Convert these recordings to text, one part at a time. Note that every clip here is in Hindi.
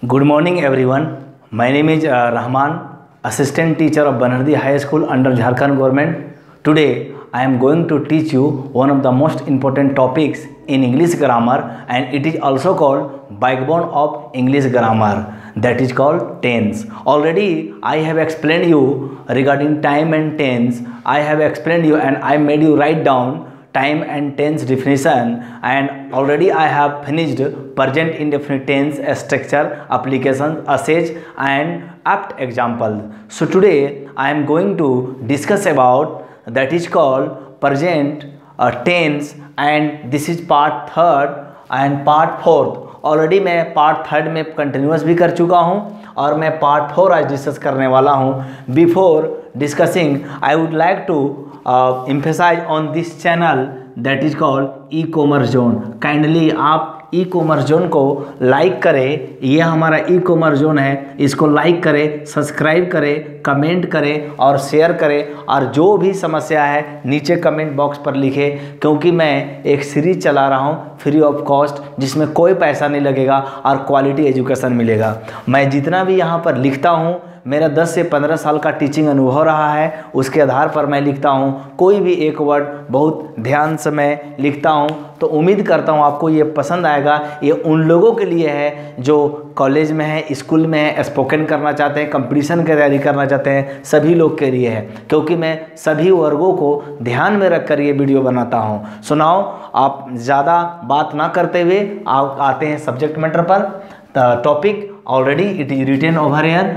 Good morning everyone. My name is Rahman, assistant teacher of Banardi High School under Jharkhand government. Today I am going to teach you one of the most important topics in English grammar, and it is also called backbone of English grammar, that is called tense. Already I have explained you regarding time and tense. I have explained you and I made you write down time and tense definition, and already I have finished present indefinite tense structure, application, usage and apt example. So today I am going to discuss about that is called present tense, and this is part third and part fourth. Already मैं पार्ट थर्ड में कंटिन्यूस भी कर चुका हूं और मैं पार्ट फोर आज डिस्कस करने वाला हूं. Before discussing I would like to emphasize on this channel that is called e-commerce zone. Kindly आप ई-कॉमर्स जोन को लाइक करें. ये हमारा ई-कॉमर्स जोन है, इसको लाइक करें, सब्सक्राइब करें, कमेंट करें और शेयर करें, और जो भी समस्या है नीचे कमेंट बॉक्स पर लिखें, क्योंकि मैं एक सीरीज चला रहा हूँ फ्री ऑफ कॉस्ट, जिसमें कोई पैसा नहीं लगेगा और क्वालिटी एजुकेशन मिलेगा. मैं जितना भी यहाँ पर लिखता हूँ, मेरा 10 से 15 साल का टीचिंग अनुभव रहा है, उसके आधार पर मैं लिखता हूँ. कोई भी एक वर्ड बहुत ध्यान से मैं लिखता हूँ, तो उम्मीद करता हूँ आपको ये पसंद आएगा. ये उन लोगों के लिए है जो कॉलेज में है, स्कूल में है, स्पोकन करना चाहते हैं, कंपटीशन की तैयारी करना चाहते हैं, सभी लोग के लिए है, क्योंकि मैं सभी वर्गों को ध्यान में रख कर ये वीडियो बनाता हूँ. सुनाओ, आप ज़्यादा बात ना करते हुए आप आते हैं सब्जेक्ट मैटर पर. Topic already it is written over here,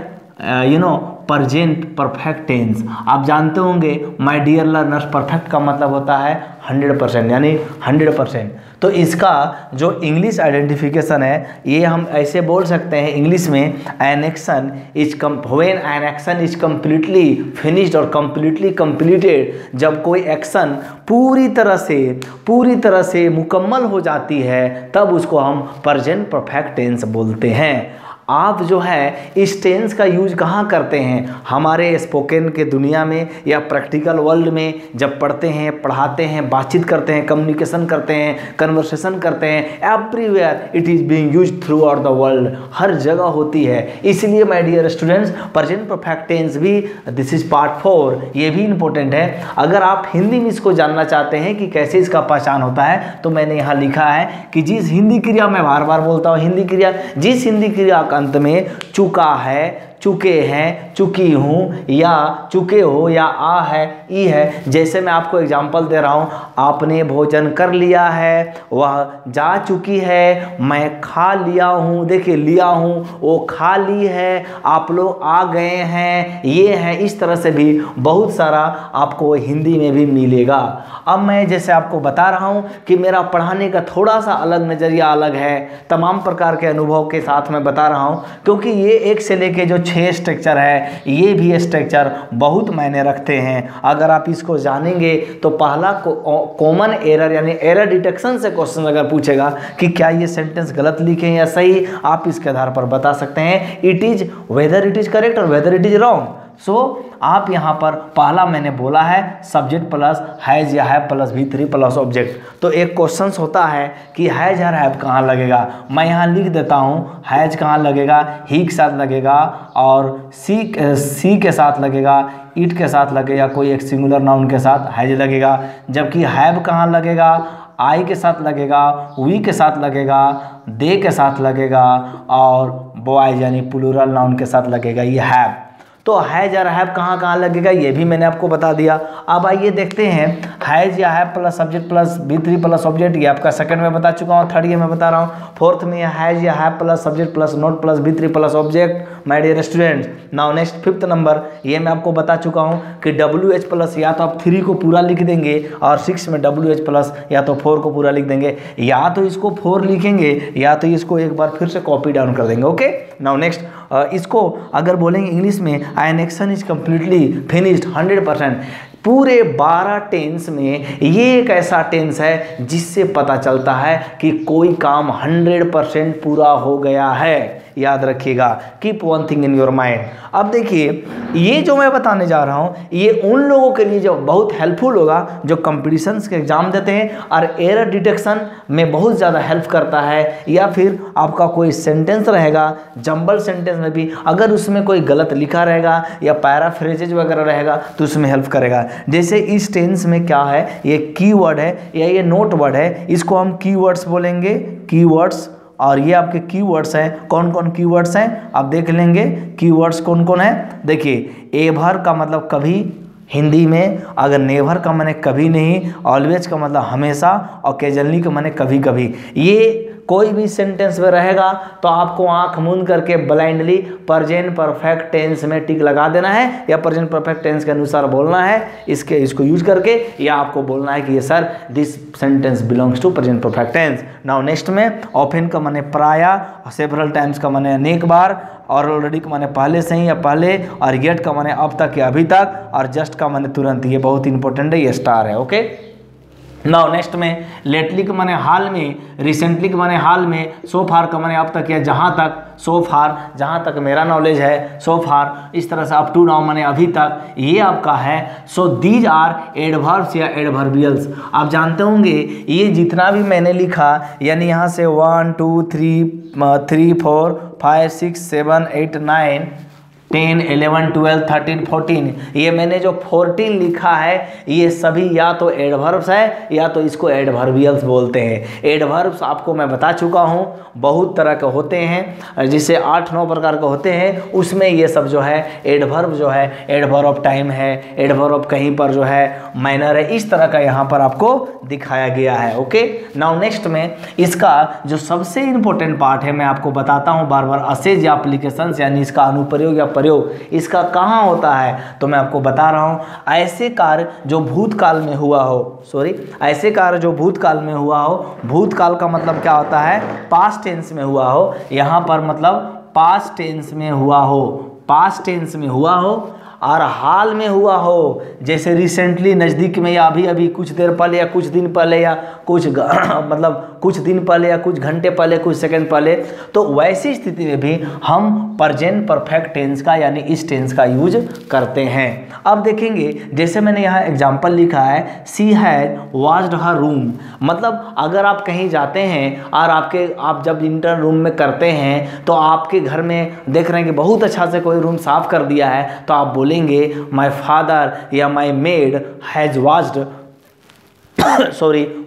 present perfect tense. आप जानते होंगे माय डियर लर्नर्स, परफेक्ट का मतलब होता है 100%, यानी 100%. तो इसका जो इंग्लिश आइडेंटिफिकेशन है, ये हम ऐसे बोल सकते हैं इंग्लिश में, an action is when an action is completely finished और कम्प्लीटली कम्प्लीटेड. जब कोई एक्शन पूरी तरह से मुकम्मल हो जाती है, तब उसको हम प्रेजेंट परफेक्ट टेंस बोलते हैं. आप जो है इस टेंस का यूज कहाँ करते हैं? हमारे स्पोकन के दुनिया में या प्रैक्टिकल वर्ल्ड में जब पढ़ते हैं, पढ़ाते हैं, बातचीत करते हैं, कम्युनिकेशन करते हैं, कन्वर्सेशन करते हैं, everywhere it is being used throughout the world. हर जगह होती है. इसलिए my dear students, present perfect tense भी, दिस इज पार्ट 4, ये भी इंपॉर्टेंट है. अगर आप हिंदी में इसको जानना चाहते हैं कि कैसे इसका पहचान होता है, तो मैंने यहाँ लिखा है कि जिस हिंदी क्रिया, मैं बार बार बोलता हूँ हिंदी क्रिया, जिस हिंदी क्रिया का अंत में चुका है, चुके हैं, चुकी हूँ, या चुके हो, या आ है, ई है. जैसे मैं आपको एग्जांपल दे रहा हूँ, आपने भोजन कर लिया है, वह जा चुकी है, मैं खा लिया हूँ, देखिए लिया हूँ, वो खा ली है, आप लोग आ गए हैं, ये है. इस तरह से भी बहुत सारा आपको हिंदी में भी मिलेगा. अब मैं जैसे आपको बता रहा हूँ कि मेरा पढ़ाने का थोड़ा सा अलग नज़रिया अलग है, तमाम प्रकार के अनुभव के साथ मैं बता रहा हूँ, क्योंकि ये एक से लेके जो 6 स्ट्रक्चर है, ये भी स्ट्रक्चर बहुत मायने रखते हैं. अगर आप इसको जानेंगे तो पहला कॉमन एरर, यानी एरर डिटेक्शन से क्वेश्चन अगर पूछेगा कि क्या ये सेंटेंस गलत लिखे हैं या सही, आप इसके आधार पर बता सकते हैं it is whether it is correct और वेदर इट इज रॉन्ग. सो आप यहाँ पर पहला मैंने बोला है सब्जेक्ट प्लस हैज़ या have plus V3 plus object. तो एक क्वेश्चन होता है कि हैज़ या हैव कहाँ लगेगा. मैं यहाँ लिख देता हूँ, हैज़ कहाँ लगेगा, ही के साथ लगेगा, और सी के साथ लगेगा, इट के साथ लगेगा, कोई एक सिंगुलर नाउन के साथ हैज़ लगेगा. जबकि हैव कहाँ लगेगा, आई के साथ लगेगा, वी के साथ लगेगा, दे के साथ लगेगा, और बॉयज यानी प्लूरल नाउन के साथ लगेगा, ये हैव. तो हैज़ या हैव कहाँ लगेगा, ये भी मैंने आपको बता दिया. अब आइए देखते हैं, हैज़ या have plus subject plus V3 plus object, ये आपका सेकंड में बता चुका हूँ, थर्ड ये मैं बता रहा हूँ. फोर्थ में हैज़ या have plus subject plus not plus V3 plus object. My dear students, now next fifth number, ये मैं आपको बता चुका हूँ कि WH प्लस या तो आप 3 को पूरा लिख देंगे, और 6 में WH प्लस या तो 4 को पूरा लिख देंगे, या तो इसको 4 लिखेंगे, या तो इसको एक बार फिर से कॉपी डाउन कर देंगे. ओके, नाउ नेक्स्ट, इसको अगर बोलेंगे इंग्लिश में, an action is completely finished 100%. पूरे 12 टेंस में ये एक ऐसा टेंस है जिससे पता चलता है कि कोई काम 100% पूरा हो गया है। याद रखिएगा, keep one thing in your mind. अब देखिए, ये जो मैं बताने जा रहा हूँ ये उन लोगों के लिए जो बहुत हेल्पफुल होगा जो कंपटीशंस के एग्जाम देते हैं और एरर डिटेक्शन में बहुत ज़्यादा हेल्प करता है। या फिर आपका कोई सेंटेंस रहेगा, जंबल सेंटेंस में भी अगर उसमें कोई गलत लिखा रहेगा या पैराफ्रेजेज वगैरह रहेगा तो उसमें हेल्प करेगा। जैसे इस टेंस में क्या है, ये कीवर्ड है या ये नोट वर्ड है, इसको हम कीवर्ड्स बोलेंगे, कीवर्ड्स। और ये आपके कीवर्ड्स हैं, कौन कौन कीवर्ड्स हैं आप देख लेंगे। कीवर्ड्स कौन कौन है, देखिए एवर का मतलब कभी हिंदी में, अगर नेवर का माने कभी नहीं, ऑलवेज का मतलब हमेशा, ओकेजनली का माने कभी कभी। ये कोई भी सेंटेंस में रहेगा तो आपको आंख मूंद करके ब्लाइंडली प्रेजेंट परफेक्ट टेंस में टिक लगा देना है या प्रेजेंट परफेक्ट टेंस के अनुसार बोलना है इसको यूज करके, या आपको बोलना है कि ये sir this sentence belongs to present perfect tense. Now next में ऑफन का माने प्रायः, सेवरल टाइम्स का माने अनेक बार, और ऑलरेडी का माने पहले से ही या पहले, और येट का माने अब तक या अभी तक, और जस्ट का माने तुरंत। ये बहुत इंपॉर्टेंट है, ये स्टार है। ओके, नाउ नेक्स्ट में लेटली के माने हाल में, रिसेंटली के माने हाल में, सो फार का माने अब तक या जहाँ तक, सो फार जहाँ तक मेरा नॉलेज है, सो फार इस तरह से अप टू नाउ माने अभी तक, ये आपका है। सो दीज आर एडवर्ब्स या एडवर्बियल्स। आप जानते होंगे ये जितना भी मैंने लिखा, यानी यहाँ से 1 2 3 4 5 6 7 8 9 10 11 12 13 14, ये मैंने जो 14 लिखा है ये सभी या तो एडवर्ब्स है या तो इसको एडवर्बियल्स बोलते हैं। एडवर्ब्स आपको मैं बता चुका हूँ बहुत तरह के होते हैं, जिसे 8-9 प्रकार के होते हैं, उसमें ये सब जो है एडवर्ब जो है, एडवर्ब ऑफ टाइम है, एडवर्ब कहीं पर जो है माइनर है, इस तरह का यहाँ पर आपको दिखाया गया है। ओके, नाउ नेक्स्ट में इसका जो सबसे इम्पोर्टेंट पार्ट है मैं आपको बताता हूँ बार बार, असेज या एप्लीकेशंस यानी इसका अनुप्रयोग या प्रयोग इसका कहाँ होता है, तो मैं आपको बता रहा हूँ ऐसे कार्य जो भूतकाल में हुआ हो, ऐसे कार्य जो भूतकाल में हुआ हो। भूतकाल का मतलब क्या होता है, पास्ट टेंस में हुआ हो, यहाँ पर मतलब पास्ट टेंस में हुआ हो, पास्ट टेंस में हुआ हो, और हाल में हुआ हो, जैसे रिसेंटली नज़दीक में या अभी अभी कुछ देर पहले या कुछ दिन पहले या कुछ मतलब कुछ दिन पहले या कुछ घंटे पहले कुछ सेकंड पहले, तो वैसी स्थिति में भी हम प्रेजेंट परफेक्ट टेंस का यानी इस टेंस का यूज करते हैं। अब देखेंगे जैसे मैंने यहाँ एग्जाम्पल लिखा है, she had washed her room, मतलब अगर आप कहीं जाते हैं और आप जब इंटर रूम में करते हैं तो आपके घर में देख रहे हैं कि बहुत अच्छा से कोई रूम साफ कर दिया है, तो आप बोलेंगे माय फादर या my made has washed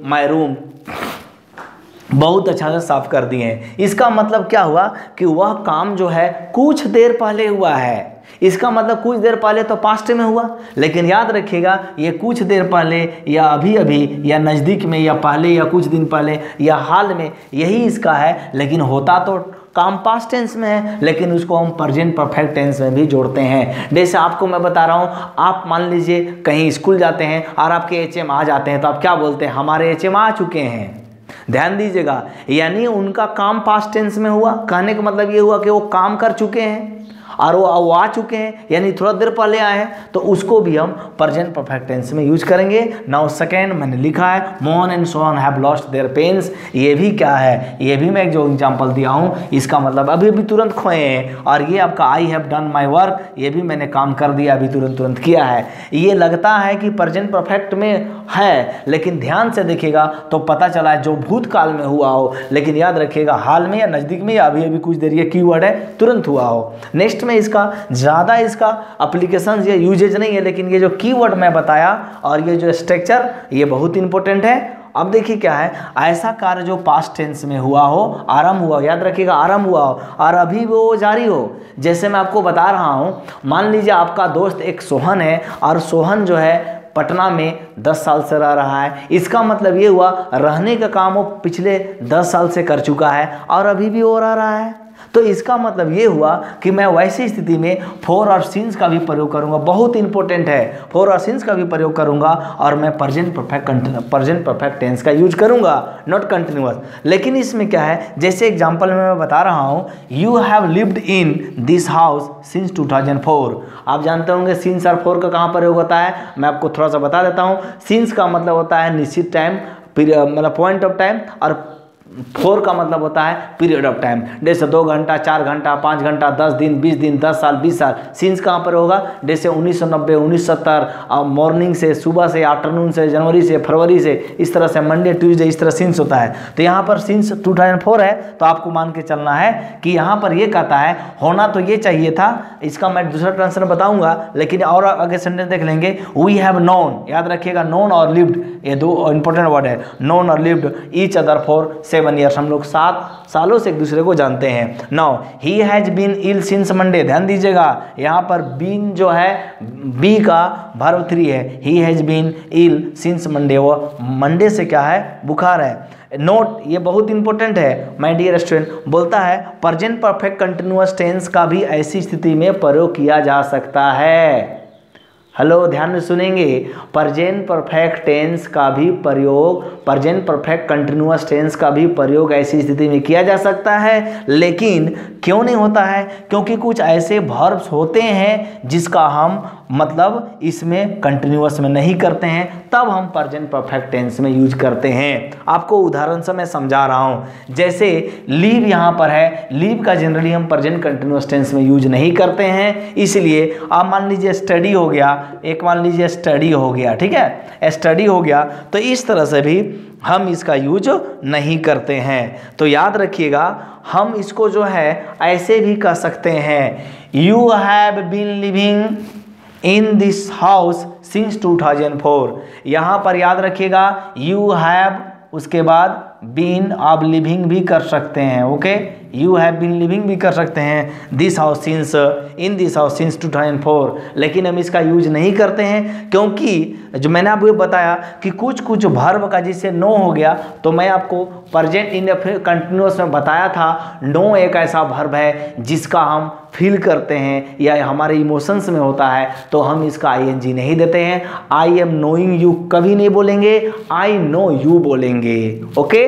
my room, बहुत अच्छा से साफ कर दिए हैं। इसका मतलब क्या हुआ कि वह काम जो है कुछ देर पहले हुआ है। इसका मतलब कुछ देर पहले तो पास्ट में हुआ, लेकिन याद रखिएगा ये कुछ देर पहले या अभी अभी या नज़दीक में या पहले या कुछ दिन पहले या हाल में, यही इसका है। लेकिन होता तो काम पास्ट टेंस में है, लेकिन उसको हम प्रेजेंट परफेक्ट टेंस में भी जोड़ते हैं। जैसे आपको मैं बता रहा हूँ, आप मान लीजिए कहीं स्कूल जाते हैं और आपके एचएम आ जाते हैं, तो आप क्या बोलते हैं, हमारे एचएम आ चुके हैं। ध्यान दीजिएगा, यानी उनका काम पास्ट टेंस में हुआ। कहने का मतलब ये हुआ कि वो काम कर चुके हैं और वो आ चुके हैं, यानी थोड़ा देर पहले आए हैं, तो उसको भी हम प्रेजेंट परफेक्ट टेंस में यूज करेंगे। नाउ सेकेंड मैंने लिखा है, Mohan and Sohan have lost their pens. ये भी क्या है, ये भी मैं जो एग्जांपल दिया हूँ इसका मतलब अभी अभी तुरंत खोए हैं। और ये आपका I have done my work, ये भी मैंने काम कर दिया, अभी तुरंत किया है। ये लगता है कि प्रेजेंट परफेक्ट में है, लेकिन ध्यान से देखिएगा तो पता चला है जो भूतकाल में हुआ हो, लेकिन याद रखिएगा हाल में या नज़दीक में या अभी अभी कुछ देर, ये कीवर्ड है, तुरंत हुआ हो। नेक्स्ट में इसका ज़्यादा इसका एप्लीकेशंस या यूजेज नहीं है, लेकिन ये जो कीवर्ड मैं बताया और ये जो स्ट्रक्चर ये बहुत इंपॉर्टेंट है। अब देखिए क्या है, ऐसा कार्य जो पास्ट टेंस में हुआ हो, आरंभ हुआ, याद रखिएगा आरंभ हुआ हो और अभी वो जारी हो। जैसे मैं आपको बता रहा हूँ, मान लीजिए आपका दोस्त एक सोहन है और सोहन जो है पटना में 10 साल से रह रहा है। इसका मतलब ये हुआ रहने का काम वो पिछले 10 साल से कर चुका है और अभी भी हो रहा है। तो इसका मतलब ये हुआ कि मैं वैसी स्थिति में फोर और सिंस का भी प्रयोग करूंगा, बहुत इंपॉर्टेंट है, फोर और सिंस का भी प्रयोग करूंगा और मैं प्रेजेंट परफेक्ट टेंस का यूज करूंगा, नॉट कंटिन्यूअस। लेकिन इसमें क्या है, जैसे एग्जांपल में मैं बता रहा हूं, you have lived in this house since 2004। आप जानते होंगे सिंस और फोर का कहाँ प्रयोग होता है, मैं आपको थोड़ा सा बता देता हूँ। सिंस का मतलब होता है निश्चित टाइम, मतलब पॉइंट ऑफ टाइम, और फोर का मतलब होता है पीरियड ऑफ टाइम, जैसे 2 घंटा, 4 घंटा, 5 घंटा, 10 दिन, 20 दिन, 10 साल, 20 साल। सिंस कहाँ पर होगा, जैसे 1990, 1970, मॉर्निंग से, सुबह से, आफ्टरनून से, जनवरी से, फरवरी से, इस तरह से मंडे, ट्यूसडे, इस तरह सिंस होता है। तो यहाँ पर सिंस 2004 है, तो आपको मान के चलना है कि यहाँ पर ये कहता है, होना तो ये चाहिए था, इसका मैं दूसरा ट्रांसलेशन बताऊंगा, लेकिन और आगे सेंटेंस देख लेंगे। वी हैव नोन, याद रखिएगा, नोन और लिव्ड, ये दो इंपॉर्टेंट वर्ड है, नोन और lived each other for 7 years. हम लोग 7 सालों से एक दूसरे को जानते हैं। Now he has been ill since Monday, ध्यान दीजिएगा, यहाँ पर बीन जो है बी का वर्ब 3 है, he has been ill since Monday, वो मंडे से क्या है, बुखार है। नोट, ये बहुत इंपॉर्टेंट है माय डियर स्टूडेंट, बोलता है प्रेजेंट परफेक्ट कंटिन्यूअस टेंस का भी ऐसी स्थिति में प्रयोग किया जा सकता है। हेलो, ध्यान से सुनेंगे, प्रेजेंट परफेक्ट टेंस का भी प्रयोग, प्रेजेंट परफेक्ट कंटिन्यूअस टेंस का भी प्रयोग ऐसी स्थिति में किया जा सकता है। लेकिन क्यों नहीं होता है, क्योंकि कुछ ऐसे वर्ब्स होते हैं जिसका हम मतलब इसमें कंटिन्यूअस में नहीं करते हैं, तब हम प्रेजेंट परफेक्ट टेंस में यूज करते हैं। आपको उदाहरण से मैं समझा रहा हूं, जैसे लीव यहाँ पर है, लीव का जनरली हम प्रेजेंट कंटिन्यूअस टेंस में यूज नहीं करते हैं, इसलिए आप मान लीजिए स्टडी हो गया, एक मान लीजिए स्टडी हो गया, ठीक है, स्टडी हो गया, तो इस तरह से भी हम इसका यूज नहीं करते हैं। तो याद रखिएगा, हम इसको जो है ऐसे भी कह सकते हैं, you have been living in this house since 2004। यहाँ पर याद रखिएगा, यू हैव, उसके बाद बीन आप लिविंग भी कर सकते हैं, okay, you have been living भी कर सकते हैं, this house since, in this house since 2004। लेकिन हम इसका यूज नहीं करते हैं, क्योंकि जो मैंने आपको बताया कि कुछ कुछ वर्ब का जिससे नो हो गया, तो मैं आपको प्रेजेंट इंडेफिनिट कंटिन्यूअस में बताया था, नो एक ऐसा वर्ब है जिसका हम फील करते हैं या हमारे इमोशंस में होता है, तो हम इसका आईएनजी नहीं देते हैं। आई एम नोइंग यू कभी नहीं बोलेंगे, आई नो यू बोलेंगे, ओके।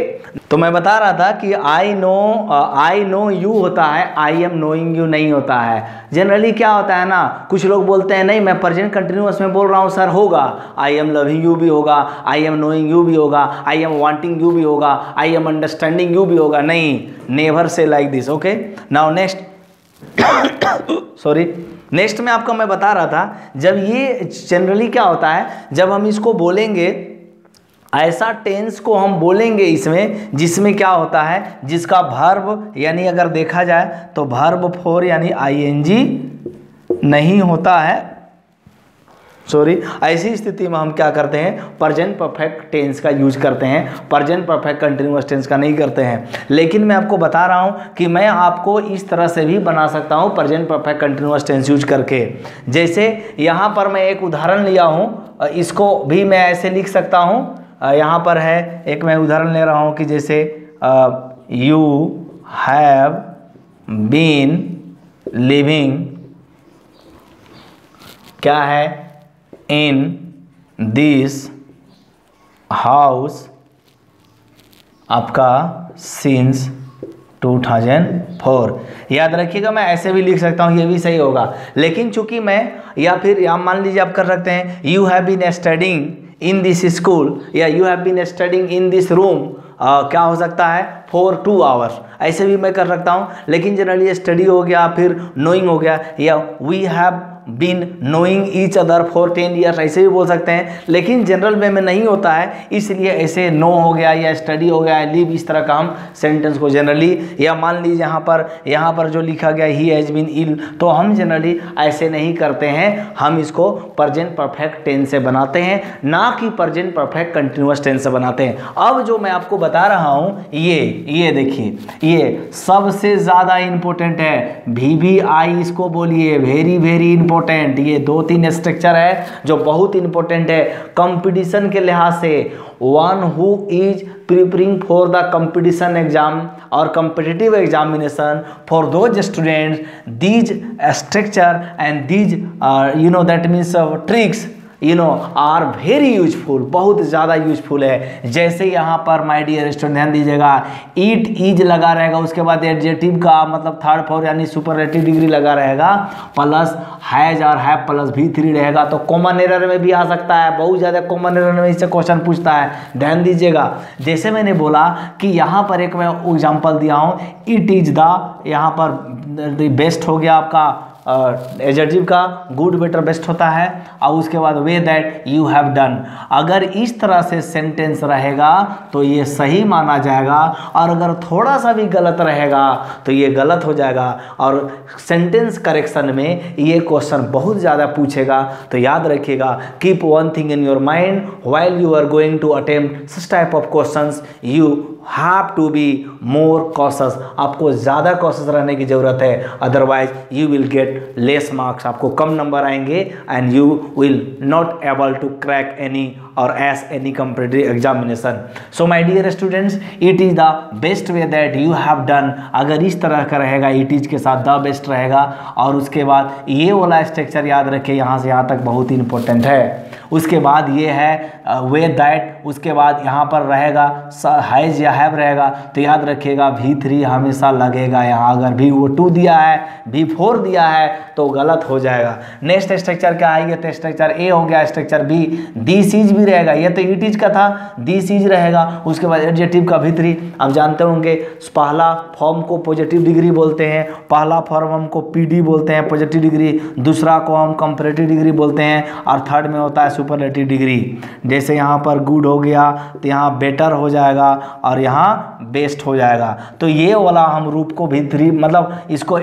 तो मैं बता रहा था कि आई नो यू होता है, आई एम नोइंग यू नहीं होता है। जनरली क्या होता है ना, कुछ लोग बोलते हैं नहीं मैं प्रेजेंट कंटिन्यूअस में बोल रहा हूँ सर, होगा आई एम लविंग यू भी होगा, आई एम नोइंग यू भी होगा, आई एम वांटिंग यू भी होगा, आई एम अंडरस्टैंडिंग यू भी होगा, नहीं, never say like this, okay. Now next sorry, next में आपको मैं बता रहा था, जब ये जनरली क्या होता है, जब हम इसको बोलेंगे, ऐसा टेंस को हम बोलेंगे इसमें जिसमें क्या होता है, जिसका वर्ब यानी अगर देखा जाए तो वर्ब 4 यानी आईएनजी नहीं होता है, सॉरी, ऐसी स्थिति में हम क्या करते हैं, प्रेजेंट परफेक्ट टेंस का यूज करते हैं, प्रेजेंट परफेक्ट कंटिन्यूअस टेंस का नहीं करते हैं। लेकिन मैं आपको बता रहा हूं कि मैं आपको इस तरह से भी बना सकता हूं present perfect continuous tense use करके। जैसे यहां पर मैं एक उदाहरण लिया हूं, इसको भी मैं ऐसे लिख सकता हूं, यहाँ पर है एक मैं उदाहरण ले रहा हूँ कि जैसे यू हैव बीन लिविंग, क्या है, इन दिस हाउस आपका सिंस 2004। याद रखिएगा, मैं ऐसे भी लिख सकता हूँ, ये भी सही होगा। लेकिन चूंकि मैं, या फिर यहाँ मान लीजिए आप कर सकते हैं, you have been studying in this school, या you have been studying in this room, क्या हो सकता है, फॉर 2 आवर्स, ऐसे भी मैं कर सकता हूँ। लेकिन जनरली स्टडी हो गया, फिर नोइंग हो गया, या we have been knowing each other for 10 years, ऐसे भी बोल सकते हैं। लेकिन जनरल वे में नहीं होता है, इसलिए ऐसे नो हो गया या स्टडी हो गया, लिव, इस तरह का हम सेंटेंस को जनरली, या मान लीजिए यहाँ पर जो लिखा गया ही हैज बीन इल, तो हम जनरली ऐसे नहीं करते हैं, हम इसको प्रेजेंट परफेक्ट टेंस से बनाते हैं, ना कि प्रेजेंट परफेक्ट कंटिन्यूअस टेंस से बनाते हैं। अब जो मैं आपको बता रहा हूँ, ये देखिए, ये सबसे ज़्यादा इंपॉर्टेंट है, VVI इसको बोलिए, वेरी वेरी इंपॉर्टेंट इंपॉर्टेंट, ये 2-3 स्ट्रक्चर है जो बहुत इंपॉर्टेंट है कंपटीशन के लिहाज से। One who is preparing for the competition exam और competitive examination, for those students these structure and these that means tricks are very useful, बहुत ज़्यादा यूजफुल है। जैसे यहाँ पर माय डियर स्टूडेंट ध्यान दीजिएगा, इट इज लगा रहेगा, उसके बाद एडजेक्टिव का मतलब थर्ड फॉर यानी सुपरलेटिव डिग्री लगा रहेगा, प्लस हैज और हैव प्लस V3 रहेगा। तो कॉमन एरर में भी आ सकता है, बहुत ज़्यादा कॉमन एरर में इससे क्वेश्चन पूछता है। ध्यान दीजिएगा, जैसे मैंने बोला कि यहाँ पर एक मैं एग्जाम्पल दिया हूँ, इट इज द, यहाँ पर बेस्ट हो गया आपका एडजेक्टिव का, गुड बेटर बेस्ट होता है, और उसके बाद वे दैट यू हैव डन। अगर इस तरह से सेंटेंस रहेगा तो ये सही माना जाएगा, और अगर थोड़ा सा भी गलत रहेगा तो ये गलत हो जाएगा। और सेंटेंस करेक्शन में ये क्वेश्चन बहुत ज़्यादा पूछेगा। तो याद रखिएगा, keep one thing in your mind while you are going to attempt such type of questions, you have to be more cautious. आपको ज़्यादा कॉशस रहने की ज़रूरत है, otherwise you will get less marks, आपको कम नंबर आएंगे and you will not able to crack any or as any competitive examination. So my dear students, it is the best way that you have done. अगर इस तरह का रहेगा, इट इज के साथ द बेस्ट रहेगा, और उसके बाद ये वाला स्ट्रक्चर याद रखिए, यहाँ से यहाँ तक बहुत ही इंपॉर्टेंट है। उसके बाद ये है वे दैट, उसके बाद यहाँ पर रहेगा हैज या हैव रहेगा, तो याद रखिएगा V3 हमेशा लगेगा यहाँ। अगर V2 दिया है, V4 दिया है तो गलत हो जाएगा। नेक्स्ट स्ट्रक्चर क्या है, ये तो स्ट्रक्चर ए हो गया। स्ट्रक्चर बी, दिस इज भी रहेगा, ये तो इट इज का था, दिस इज रहेगा। उसके बाद एडजेक्टिव का V3, आप जानते होंगे पहला फॉर्म को पॉजिटिव डिग्री बोलते हैं, पहला फॉर्म हमको PD बोलते हैं पॉजिटिव डिग्री, दूसरा को हम कंपैरेटिव डिग्री बोलते हैं, और थर्ड में होता है सुपरलेटिव डिग्री। जैसे यहाँ पर गुड हो गया तो यहाँ बेटर हो जाएगा, और यहाँ बेस्ट हो जाएगा। तो ये वाला हम रूप को V3 मतलब इसको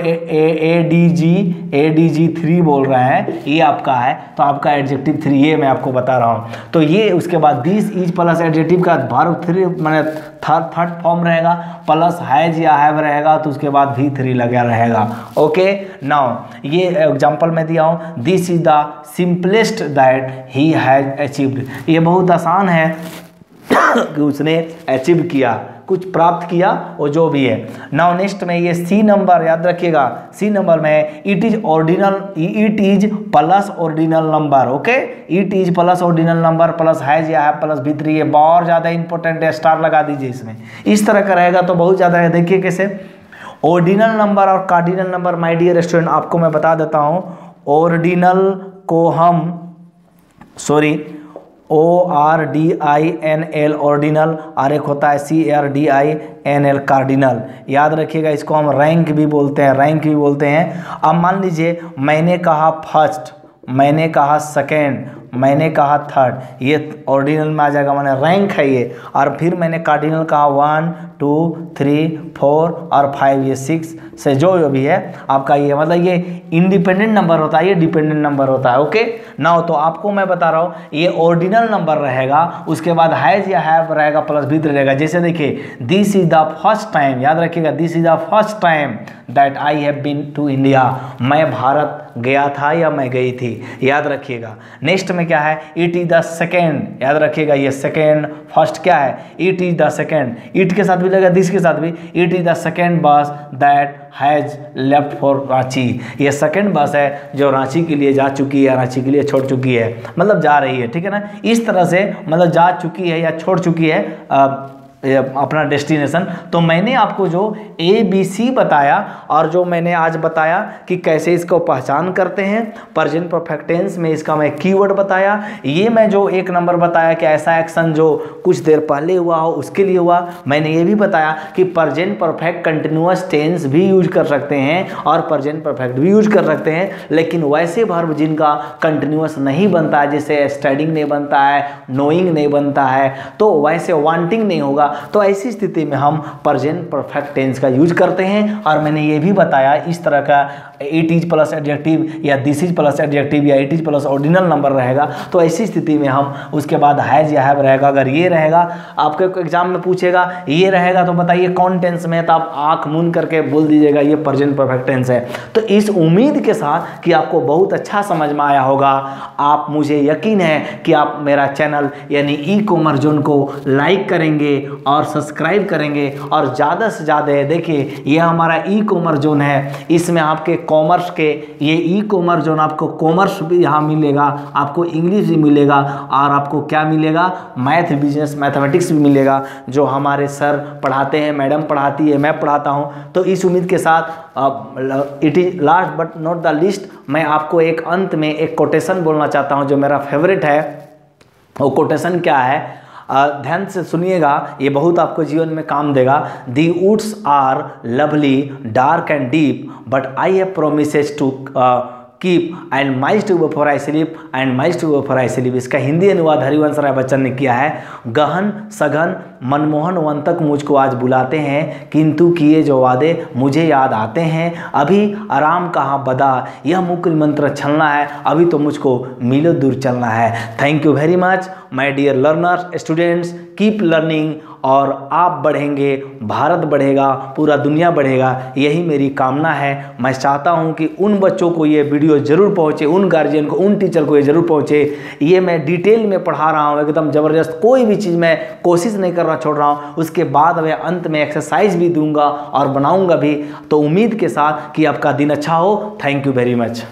ADG3 बोल रहे हैं, ये आपका है। तो आपका एडजेक्टिव 3 ये मैं आपको बता रहा हूँ। तो ये उसके बाद दिस इज प्लस एडजेक्टिव का वर्ब 3 मैंने थर्ड फॉर्म रहेगा, प्लस हैज या हैव रहेगा, तो उसके बाद V3 लगा रहेगा। ओके, नाउ ये एग्जांपल मैं दिया हूँ, this is the simplest that he has achieved. ये बहुत आसान है कि उसने अचीव किया, कुछ प्राप्त किया, वो जो भी है। नाउ नेक्स्ट में ये C नंबर याद रखिएगा, C नंबर में it is ordinal, it is plus ordinal number. Okay, it is plus ordinal number plus has या हैव प्लस V3, ये बहुत ज़्यादा इंपॉर्टेंट है, स्टार लगा दीजिए इसमें। इस तरह का रहेगा तो बहुत ज़्यादा है। देखिए कैसे ऑर्डिनल नंबर और cardinal number, my dear student आपको मैं बता देता हूँ। ऑर्डिनल को हम ORDINL ऑर्डिनल, और एक होता है CARDINL कार्डिनल। याद रखिएगा, इसको हम रैंक भी बोलते हैं, अब मान लीजिए मैंने कहा फर्स्ट, मैंने कहा सेकेंड, मैंने कहा थर्ड, ये ऑर्डिनल में आ जाएगा, मैंने रैंक है ये। और फिर मैंने कार्डिनल कहा 1 2 3 4 और 5, ये 6 से जो भी है आपका, ये मतलब ये इंडिपेंडेंट नंबर होता है, ये डिपेंडेंट नंबर होता है। ओके, नाउ तो आपको मैं बता रहा हूँ ये ऑर्डिनल नंबर रहेगा, उसके बाद हैज या हैव रहेगा प्लस V3 रहेगा। जैसे देखिए this is the first time, याद रखिएगा this is the first time that I have been to India, मैं भारत गया था या मैं गई थी, याद रखिएगा। नेक्स्ट में क्या है, इट इज द सेकेंड, याद रखिएगा ये सेकेंड, फर्स्ट क्या है, it is the second, it के साथ भी लगेगा, दिस के साथ भी, इट इज द सेकेंड बस that has left for Ranchi, ये सेकेंड बस है जो रांची के लिए जा चुकी है, रांची के लिए छोड़ चुकी है, मतलब जा रही है, ठीक है ना। इस तरह से मतलब जा चुकी है या छोड़ चुकी है अपना डेस्टिनेशन। तो मैंने आपको जो ABC बताया और जो मैंने आज बताया कि कैसे इसको पहचान करते हैं, प्रेजेंट परफेक्ट टेंस में इसका मैं कीवर्ड बताया, ये मैं जो एक नंबर बताया कि ऐसा एक्शन जो कुछ देर पहले हुआ हो उसके लिए हुआ। मैंने ये भी बताया कि प्रेजेंट परफेक्ट कंटिन्यूअस टेंस भी यूज कर सकते हैं और प्रेजेंट परफेक्ट भी यूज कर सकते हैं, लेकिन वैसे वर्ब जिनका कंटिन्यूअस नहीं बनता है, जैसे स्टडिंग नहीं बनता है, नोइंग नहीं बनता है, तो वैसे वांटिंग नहीं होगा, तो ऐसी स्थिति में हम प्रेजेंट परफेक्ट टेंस का यूज करते हैं। और मैंने ये भी बताया इस तरह का इट इज प्लस एडजेक्टिव या दिस इज प्लस एडजेक्टिव या it is plus ordinal number रहेगा, तो ऐसी स्थिति में हम उसके बाद हैज या हैव रहेगा। अगर ये रहेगा, आपके एग्जाम में पूछेगा ये रहेगा तो बताइए कौन टेंस में है, तो आप आंख मूंद करके बोल दीजिएगा ये प्रेजेंट परफेक्ट टेंस है। तो इस उम्मीद के साथ कि आपको बहुत अच्छा समझ में आया होगा, आप मुझे यकीन है कि आप मेरा चैनल यानी ई कॉमर्स जोन को लाइक करेंगे और सब्सक्राइब करेंगे और ज़्यादा से ज़्यादा देखिए ये हमारा ई कॉमर्स जोन है, इसमें आपके कॉमर्स के ये ई कॉमर्स जोन आपको कॉमर्स भी यहाँ मिलेगा, आपको इंग्लिश भी मिलेगा और आपको क्या मिलेगा, मैथ बिजनेस मैथमेटिक्स भी मिलेगा जो हमारे सर पढ़ाते हैं, मैडम पढ़ाती है, मैं पढ़ाता हूँ। तो इस उम्मीद के साथ it is last but not the least, मैं आपको एक अंत में एक कोटेशन बोलना चाहता हूँ जो मेरा फेवरेट है। वो कोटेशन क्या है, ध्यान से सुनिएगा, ये बहुत आपको जीवन में काम देगा। The woods are lovely dark and deep but I have promises to keep and miles to before I sleep and miles to before I sleep. इसका हिंदी अनुवाद हरिवंश राय बच्चन ने किया है। गहन सघन मनमोहन वन तक मुझको आज बुलाते हैं, किंतु किए जो वादे मुझे याद आते हैं। अभी आराम कहाँ बदा, यह मुकुल मंत्र छलना है, अभी तो मुझको मीलों दूर चलना है। Thank you very much my dear learners, students, keep learning और आप बढ़ेंगे, भारत बढ़ेगा, पूरा दुनिया बढ़ेगा, यही मेरी कामना है। मैं चाहता हूं कि उन बच्चों को ये वीडियो ज़रूर पहुंचे, उन गार्जियन को, उन टीचर को ये ज़रूर पहुंचे। ये मैं डिटेल में पढ़ा रहा हूं, एकदम ज़बरदस्त, कोई भी चीज़ मैं कोशिश नहीं कर रहा छोड़ रहा हूं। उसके बाद मैं अंत में एक्सरसाइज भी दूंगा और बनाऊंगा भी। तो उम्मीद के साथ कि आपका दिन अच्छा हो। Thank you very much.